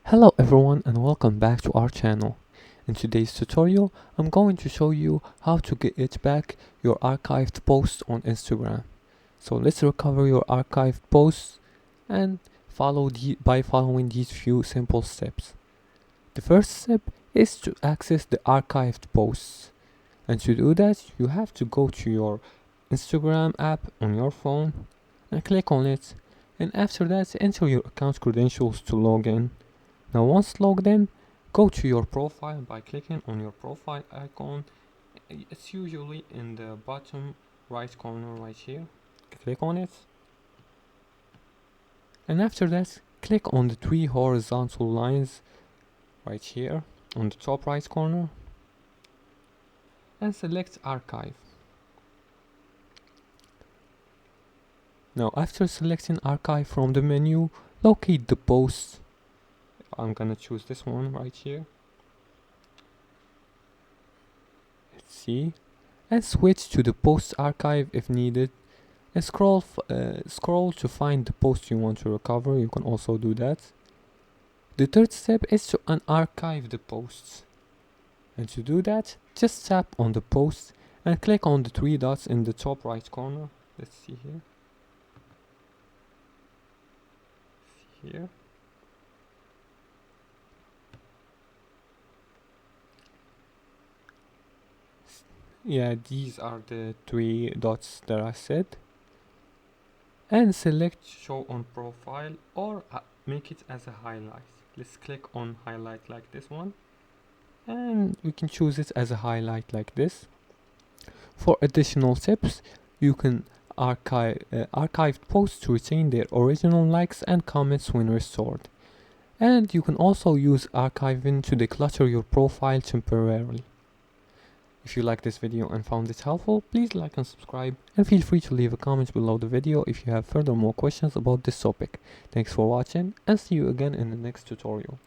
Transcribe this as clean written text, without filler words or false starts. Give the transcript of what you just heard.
Hello everyone and welcome back to our channel. In today's tutorial, I'm going to show you how to get back your archived posts on Instagram. So let's recover your archived posts and by following these few simple steps. The first step is to access the archived posts. And to do that, you have to go to your Instagram app on your phone and click on it. And after that, enter your account credentials to log in. Now once logged in, go to your profile by clicking on your profile icon. It's usually in the bottom right corner right here. Click on it. And after that, click on the three horizontal lines right here on the top right corner and select archive. Now after selecting archive from the menu, locate the post. I'm gonna choose this one right here. Let's see. And switch to the post archive if needed. And scroll to find the post you want to recover. You can also do that. The third step is to unarchive the posts. And to do that, just tap on the post and click on the three dots in the top right corner. Let's see here. Here. Yeah, these are the three dots that I said. And select show on profile or make it as a highlight. Let's click on highlight like this one. And we can choose it as a highlight like this. For additional tips, you can archive archived posts to retain their original likes and comments when restored. And you can also use archiving to declutter your profile temporarily. If you liked this video and found it helpful, please like and subscribe, and feel free to leave a comment below the video if you have further more questions about this topic. Thanks for watching, and see you again in the next tutorial.